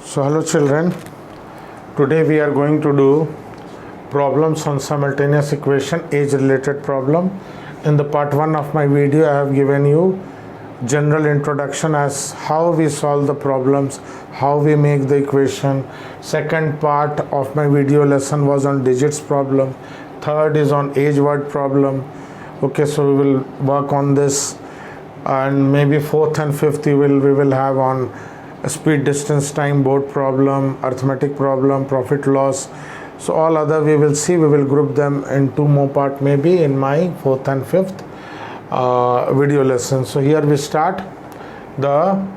So hello children, today we are going to do problems on simultaneous equation, age related problem. In the part 1 of my video I have given you general introduction as how we solve the problems, how we make the equation. Second part of my video lesson was on digits problem. Third is on age word problem. Okay, so we will work on this, and maybe fourth and fifth we will have on speed, distance, time, board problem, arithmetic problem, profit loss. So all other we will see, we will group them in 2 more part maybe in my fourth and fifth video lesson. So here we start the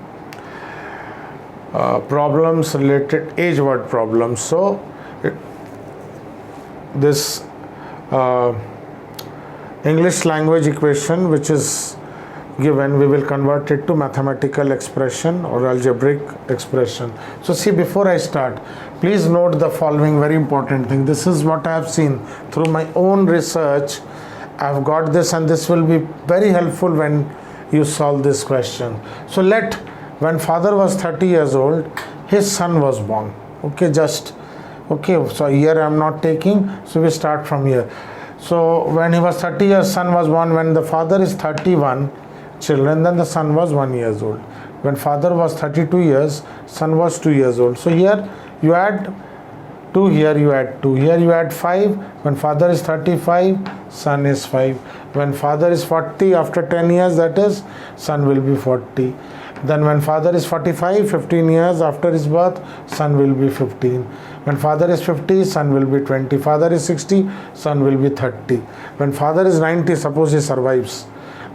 problems related age word problems. So this English language equation which is given, we will convert it to mathematical expression or algebraic expression. So see, before I start, please note the following very important thing. This is what I have seen through my own research. I have got this, and this will be very helpful when you solve this question. So when father was 30 years old, his son was born. Okay, so here I am not taking, so we start from here. So when he was 30 years, son was born. When the father is 31 children, then the son was 1 year old. When father was 32 years, son was 2 years old. So here you add 2, here you add 2, here you add 5. When father is 35, son is 5. When father is 40, after 10 years, that is, son will be 40. Then when father is 45, 15 years after his birth, son will be 15. When father is 50, son will be 20. Father is 60, son will be 30. When father is 90, suppose he survives,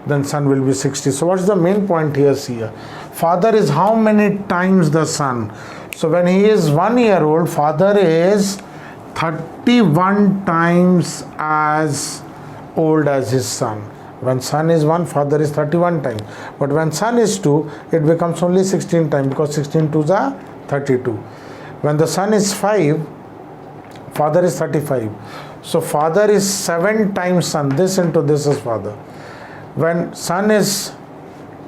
then son will be 60. So what's the main point here? See here, father is how many times the son? So when he is 1 year old, father is 31 times as old as his son. When son is 1, father is 31 times. But when son is 2, it becomes only 16 times, because 16 2s are 32. When the son is 5, father is 35. So father is 7 times son. This into this is father. When son is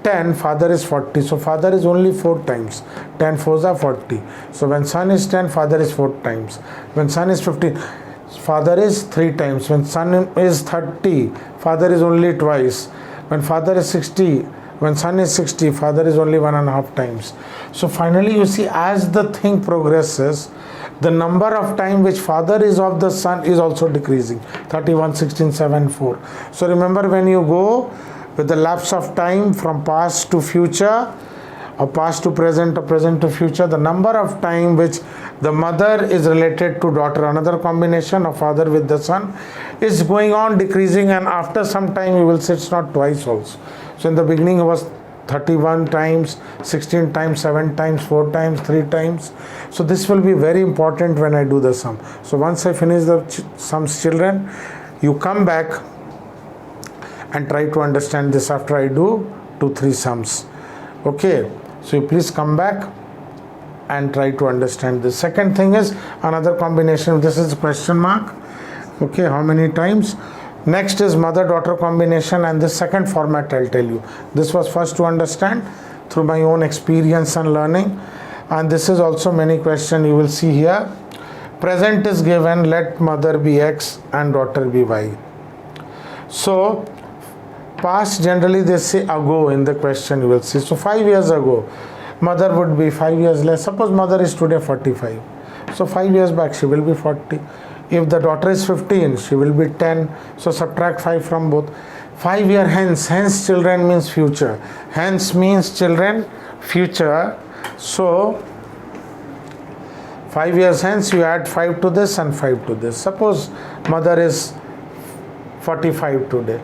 10, father is 40. So father is only 4 times. 10 4s are 40. So when son is 10, father is 4 times. When son is 15, father is 3 times. When son is 30, father is only twice. When father is 60, when son is 60, father is only 1.5 times. So finally you see, as the thing progresses, the number of time which father is of the son is also decreasing. 31, 16, 7, 4. So remember, when you go with the lapse of time from past to future, or past to present, or present to future, the number of time which the mother is related to daughter, another combination of father with the son, is going on decreasing, and after some time you will see it's not twice also. So in the beginning it was 31 times, 16 times, 7 times, 4 times, 3 times. So this will be very important when I do the sum. So once I finish the sums, children, you come back and try to understand this after I do 2-3 sums. Okay, so you please come back and try to understand this. Second thing is another combination. This is question mark. Okay, how many times? Next is mother-daughter combination, and the second format I'll tell you. This was first to understand through my own experience and learning, and this is also many questions you will see here. Present is given, let mother be X and daughter be Y. So past, generally they say ago in the question, you will see. So 5 years ago, mother would be 5 years less. Suppose mother is today 45. So 5 years back she will be 40. If the daughter is 15, she will be 10. So subtract 5 from both. 5 year hence. Hence children means future. Hence means children future. So 5 years hence, you add 5 to this and 5 to this. Suppose mother is 45 today.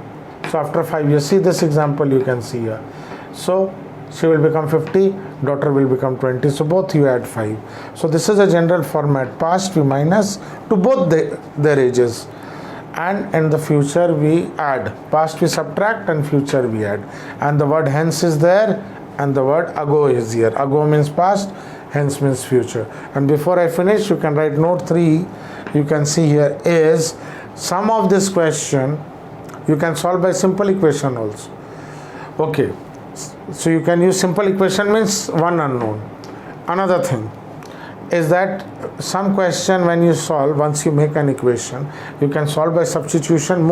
So after 5 years, see this example you can see here. So she will become 50, daughter will become 20. So both you add 5. So this is a general format. Past we minus to both their ages, and in the future we add. Past we subtract and future we add. And the word hence is there, and the word ago is here. Ago means past, hence means future. And before I finish, you can write note 3. You can see here is sum of this question. You can solve by simple equation also. Okay, so you can use simple equation, means one unknown. Another thing, is that some question when you solve, once you make an equation, you can solve by substitution.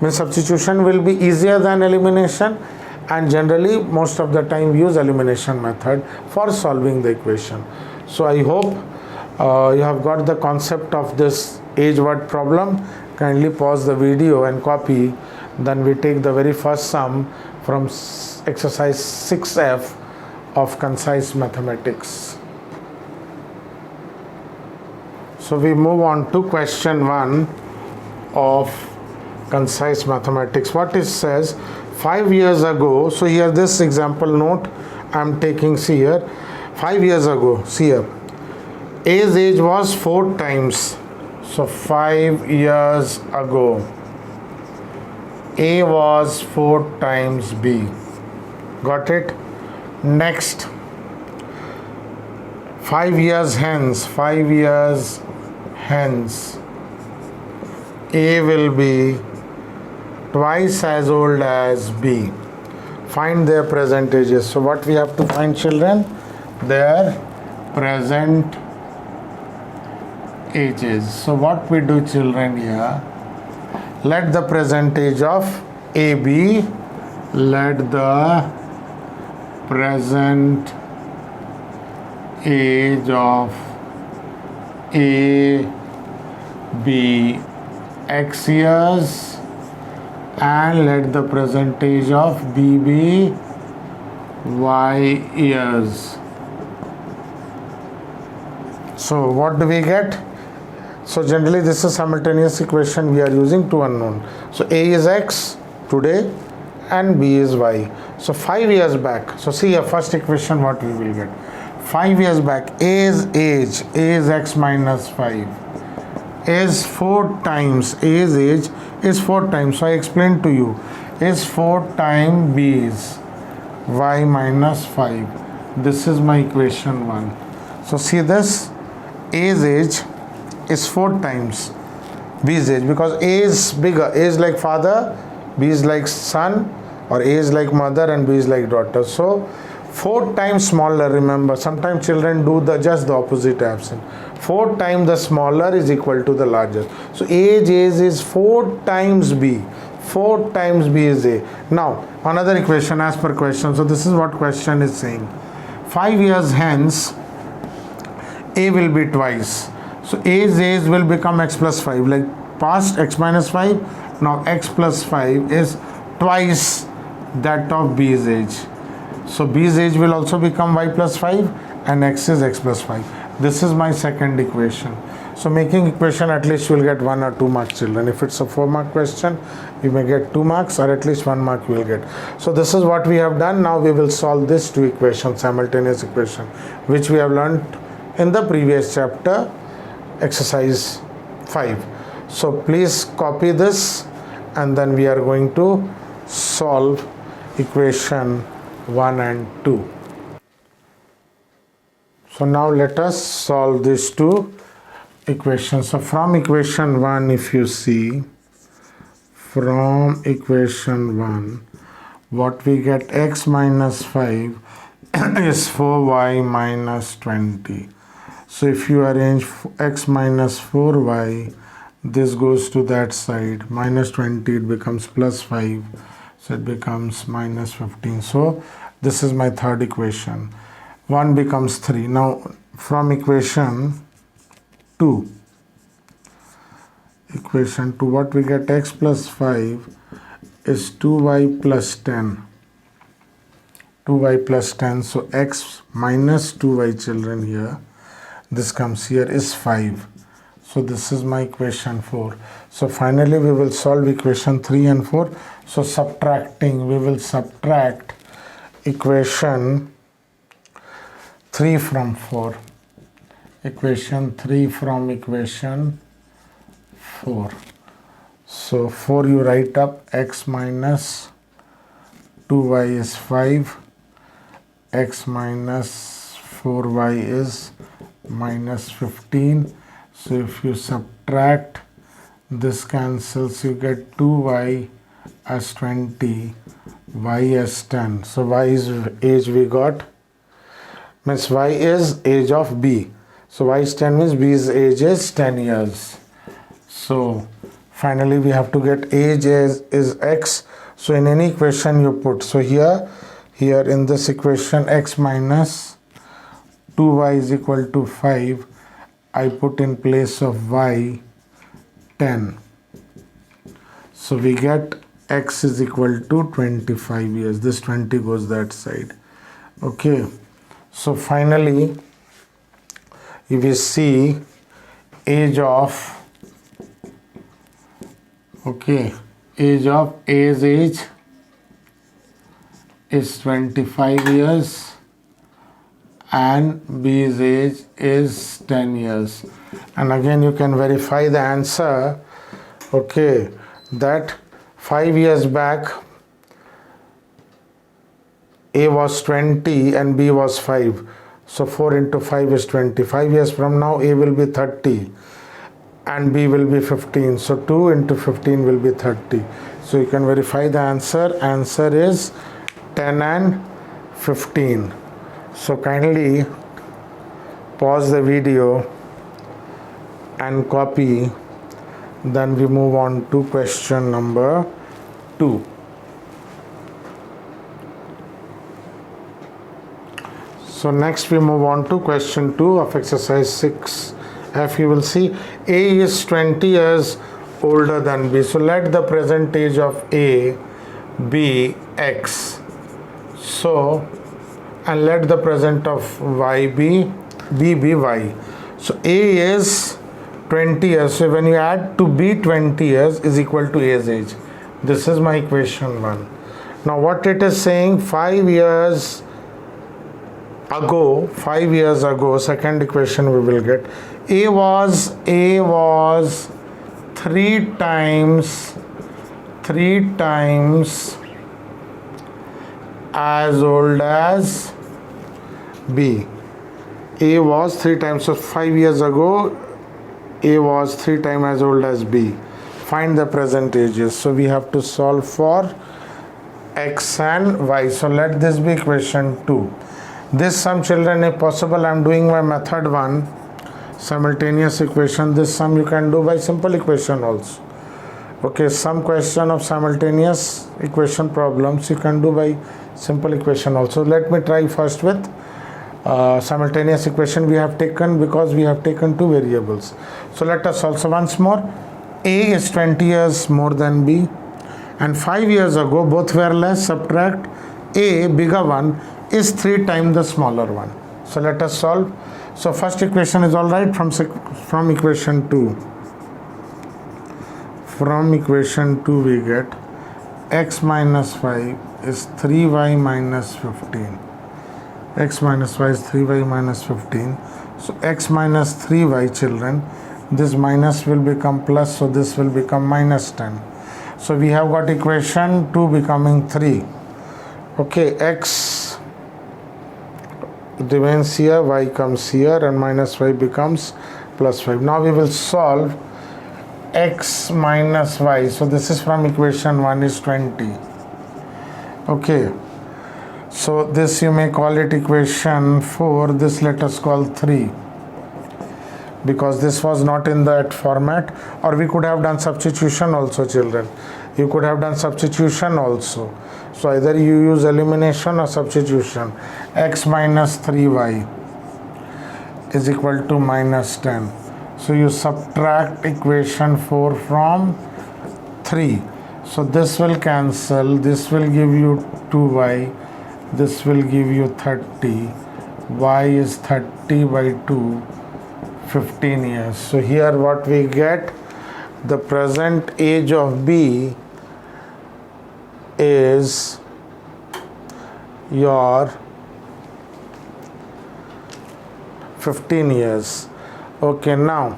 Substitution will be easier than elimination, and generally most of the time we use elimination method for solving the equation. So I hope you have got the concept of this age word problem. Kindly pause the video and copy. Then we take the very first sum from exercise 6F of concise mathematics. So we move on to question 1 of concise mathematics. What it says, 5 years ago, so here this example note I am taking, see here, 5 years ago, see here, A's age was 4 times. So 5 years ago, A was 4 times B. Got it? Next, 5 years hence, 5 years hence, A will be twice as old as B. Find their present ages. So what we have to find, children? Their present ages. So what we do, children, here, let the present age of A be, let the present age of A be X years, and let the present age of B be Y years. So what do we get? So generally this is simultaneous equation, we are using two unknown. So A is X today and B is Y. So 5 years back, so see a first equation what we will get. 5 years back, A's age, A is X minus 5, is 4 times, A's age is 4 times, so I explained to you, is 4 times B's, Y minus 5. This is my equation 1. So see this, A's age is 4 times B's age, because A is bigger, A is like father, B is like son, or A is like mother and B is like daughter. So 4 times smaller, remember, sometimes children do just the opposite absent. 4 times the smaller is equal to the larger. So age is 4 times B. 4 times B is A. Now, another equation as per question. So this is what question is saying. 5 years hence, A will be twice. So A's age will become X plus 5. Like past X minus 5, now X plus 5 is twice that of B's age. So B's age will also become Y plus 5 and X is X plus 5. This is my second equation. So making equation, at least you will get 1 or 2 marks, children. If it's a 4-mark question, you may get 2 marks or at least 1 mark you will get. So this is what we have done. Now we will solve this 2 equations, simultaneous equation, which we have learned in the previous chapter, exercise 5. So please copy this and then we are going to solve equation 1 and 2. So now let us solve these 2 equations. So from equation 1, if you see, from equation 1, what we get, X minus 5 is 4Y minus 20. So if you arrange X minus 4Y, this goes to that side, minus 20, it becomes plus 5. So it becomes minus 15. So this is my third equation. 1 becomes 3. Now from equation 2, what we get, X plus 5 is 2Y plus 10. 2Y plus 10. So X minus 2Y, children, here. This comes here is 5. So this is my equation 4. So finally we will solve equation 3 and 4. So subtracting, we will subtract equation 3 from 4. Equation 3 from equation 4. So 4 you write up, X minus 2Y is 5. X minus 4Y is minus 15. So if you subtract, this cancels, you get 2Y as 20, Y as 10. So Y is age we got, means Y is age of B. So y is 10 means b's age is 10 years. So finally we have to get age is x. So in any equation you put, so here in this equation x minus 2y is equal to 5, I put in place of y 10. So we get x is equal to 25 years. This 20 goes that side. Okay. So finally if we see age of A's age is 25 years and B's age is 10 years. And again you can verify the answer, okay, that 5 years back A was 20 and B was 5. So 4 into 5 is 20. 5 years from now A will be 30 and B will be 15. So 2 into 15 will be 30. So you can verify the answer. Answer is 10 and 15. So kindly pause the video and copy. Then we move on to question number 2. So next we move on to question 2 of exercise 6F. You will see A is 20 years older than B. So let the present age of A be X. So, and let the present of Y be B be Y. So A is 20 years. So when you add to B 20 years is equal to A's age. This is my equation 1. Now what it is saying, 5 years ago, second equation we will get, A was 3 times as old as B. A was 3 times, so 5 years ago A was 3 times as old as B. Find the present ages. So we have to solve for X and Y. So let this be equation 2. This sum, children, if possible, I am doing my method 1, simultaneous equation. This sum you can do by simple equation also. Okay, some question of simultaneous equation problems you can do by simple equation also. Let me try first with simultaneous equation we have taken, because we have taken 2 variables. So let us also once more. A is 20 years more than B, and 5 years ago both were less. Subtract A, bigger one, is 3 times the smaller one. So let us solve. So first equation is all right from equation 2. From equation 2 we get x minus 5 is 3y minus 15. X minus y is 3y minus 15. So x minus 3y, children, this minus will become plus, so this will become minus 10. So we have got equation 2 becoming 3. Okay, x remains here, y comes here, and minus y becomes plus 5. Now we will solve x minus y. So this is from equation 1 is 20. Okay, so this you may call it equation 4. This let us call 3, because this was not in that format. Or we could have done substitution also, children. You could have done substitution also. So either you use elimination or substitution. X minus 3y is equal to minus 10. So you subtract equation 4 from 3. So this will cancel. This will give you 2y. This will give you 30. Y is 30 by 2. 15 years. So here what we get, the present age of B is your 15 years. Okay, now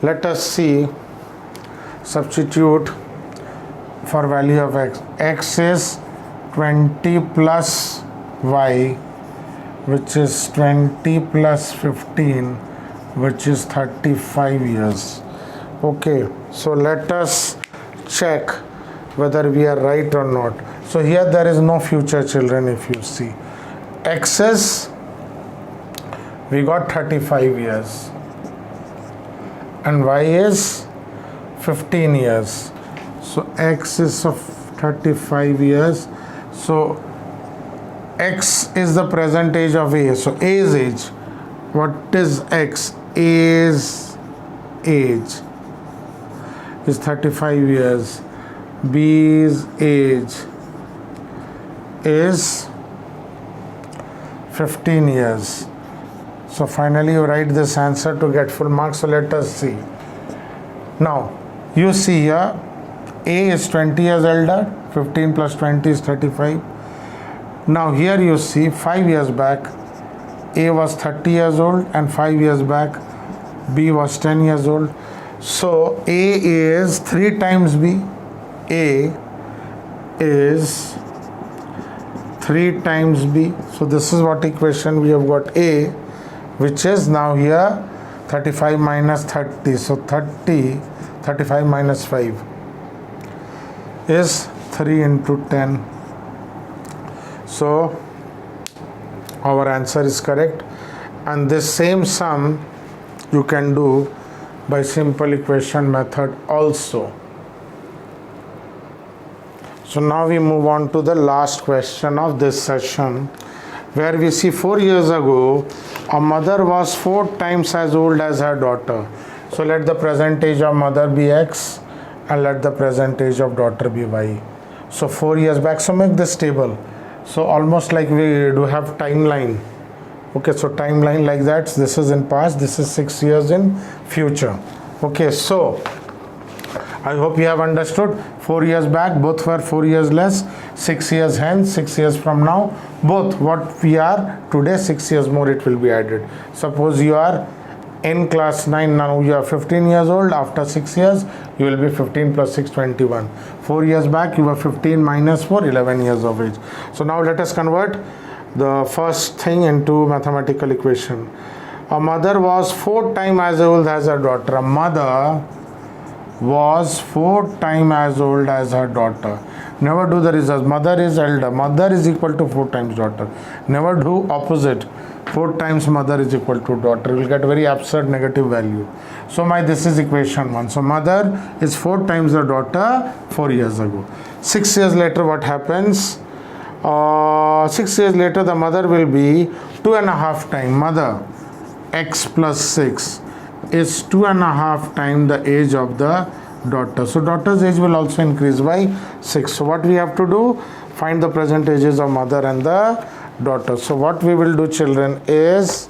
let us see, substitute for value of x. X is 20 plus y, which is 20 plus 15, which is 35 years. Okay, so let us check whether we are right or not. So here there is no future, children. If you see, x is we got 35 years, and y is 15 years. So x is of 35 years. So x is the present age of a. So a's age. What is x? A's age is 35 years. B's age is 15 years. So finally you write this answer to get full marks. So let us see. Now you see here a is 20 years elder, 15 plus 20 is 35. Now here you see 5 years back a was 30 years old, and 5 years back b was 10 years old. So a is 3 times b. A is 3 times b. So this is what equation we have got. A, which is now here 35 minus 30. So 35 minus 5 is 3 into 10. So our answer is correct. And this same sum you can do by simple equation method also. So now we move on to the last question of this session, where we see 4 years ago a mother was 4 times as old as her daughter. So let the present age of mother be x and let the present age of daughter be y. So 4 years back, so make this table. So almost like we do have timeline. Okay, so timeline like that. This is in past, this is 6 years in future. Okay, so I hope you have understood. 4 years back, both were 4 years less. 6 years hence, 6 years from now, both what we are today, 6 years more it will be added. Suppose you are in class 9, now you are 15 years old. After 6 years, you will be 15 plus 6, 21. 4 years back, you were 15 minus 4, 11 years of age. So now let us convert the first thing into mathematical equation. A mother was 4 times as old as her daughter. A mother was 4 times as old as her daughter. Never do the reverse. Mother is elder. Mother is equal to 4 times daughter. Never do opposite. 4 times mother is equal to daughter. You will get very absurd negative value. So this is equation 1. So mother is 4 times the daughter 4 years ago. 6 years later what happens? 6 years later the mother will be 2.5 times. Mother x plus 6 is 2.5 times the age of the daughter. So daughter's age will also increase by 6. So what we have to do? Find the present ages of mother and the daughter. So what we will do, children, is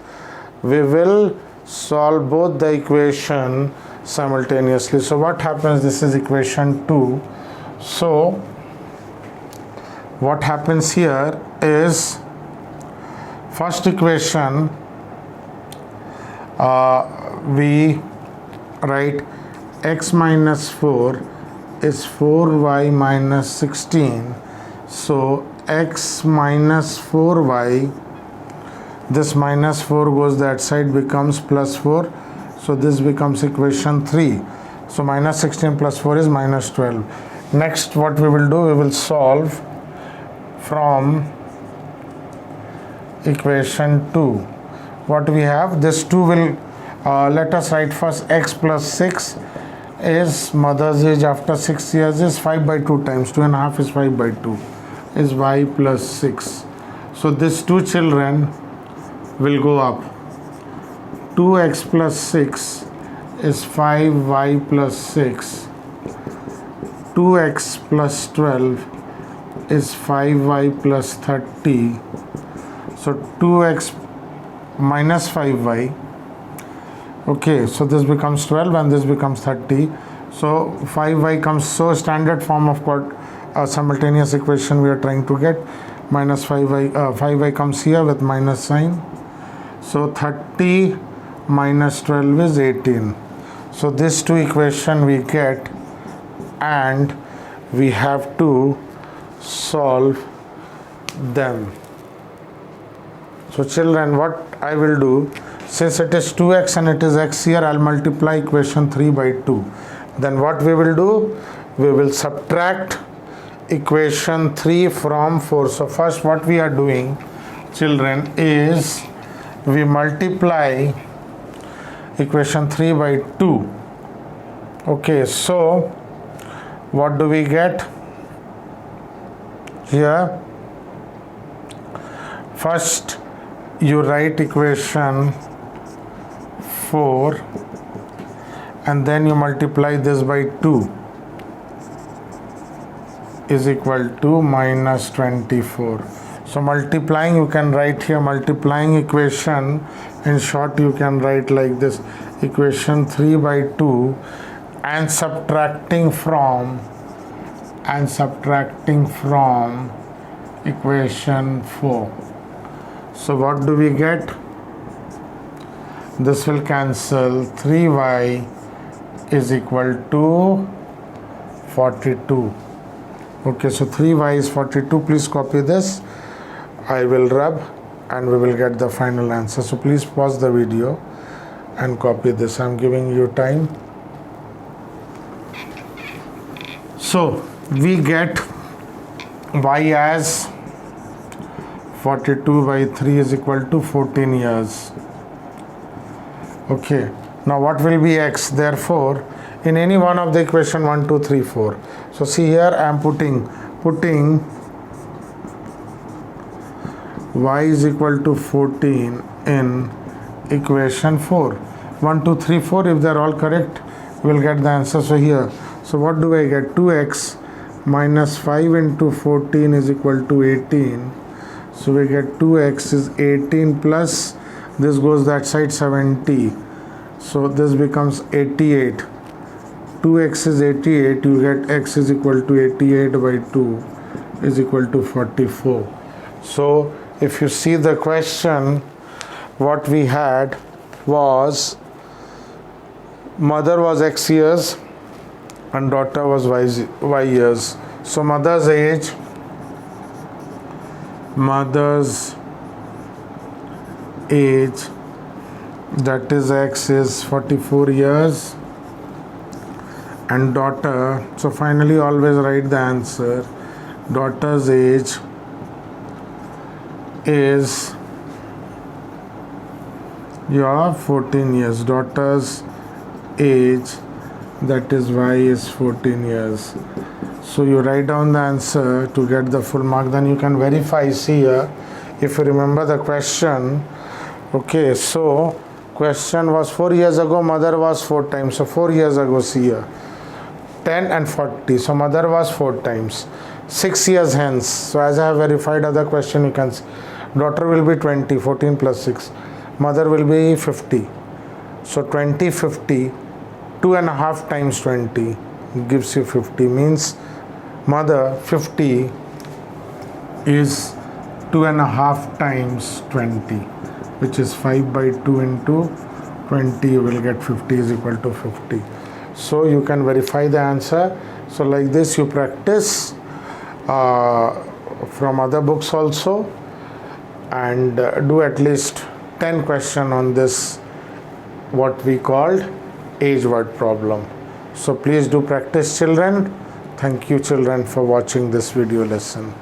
we will solve both the equation simultaneously. So what happens? This is equation 2. So what happens here is first equation we write x minus 4 is 4y minus 16. So x minus 4y, this minus 4 goes that side, becomes plus 4. So this becomes equation 3. So minus 16 plus 4 is minus 12. Next what we will do, we will solve from equation 2. What we have, this 2 will let us write first x plus 6 is mother's age after 6 years is 5 by 2 times 2.5 is 5 by 2 is y plus 6. So these two children will go up. 2x plus 6 is 5y plus 6. 2x plus 12 is 5y plus 30. So 2x minus 5y. Okay, so this becomes 12 and this becomes 30. So 5y comes, so standard form of what simultaneous equation we are trying to get. Minus 5y comes here with minus sign. So 30 minus 12 is 18. So these two equation we get, and we have to solve them. So children, what I will do, since it is 2x and it is x here, I'll multiply equation 3 by 2. Then what we will do, we will subtract equation 3 from 4. So first what we are doing, children, is we multiply equation 3 by 2. Okay, so what do we get here? First you write equation 4 and then you multiply this by 2 is equal to minus 24. So multiplying, you can write here multiplying equation, in short you can write like this, equation 3 by 2 and subtracting from equation 4. So what do we get? This will cancel. 3y is equal to 42. Okay, so 3y is 42. Please copy this. I will rub and we will get the final answer. So please pause the video and copy this. I'm giving you time. So we get y as 42 by 3 is equal to 14 years. Okay, now what will be x? Therefore, in any one of the equation 1, 2, 3, 4. So see here I am putting y is equal to 14 in equation 4. 1, 2, 3, 4, if they are all correct, we will get the answer. So here, so what do I get? 2x minus 5 into 14 is equal to 18. So we get 2x is 18 plus, this goes that side, 70. So this becomes 88. 2x is 88, you get x is equal to 88 by 2 is equal to 44. So if you see the question, what we had was mother was x years and daughter was y years. So mother's age that is x is 44 years and daughter, so finally always write the answer, daughter's age is your 14 years, daughter's age that is y is 14 years. So you write down the answer to get the full mark, then you can verify. See here, if you remember the question, okay, so question was 4 years ago mother was 4 times, so 4 years ago, see here 10 and 40, so mother was 4 times. 6 years hence, so as I have verified other question, you can see daughter will be 20, 14 plus 6, mother will be 50. So 20, 50, 2.5 times 20 gives you 50, means mother 50 is 2.5 times 20, which is 5 by 2 into 20, you will get 50 is equal to 50. So you can verify the answer. So like this you practice from other books also, and do at least 10 questions on this, what we called age word problem. So please do practice, children. Thank you, children, for watching this video lesson.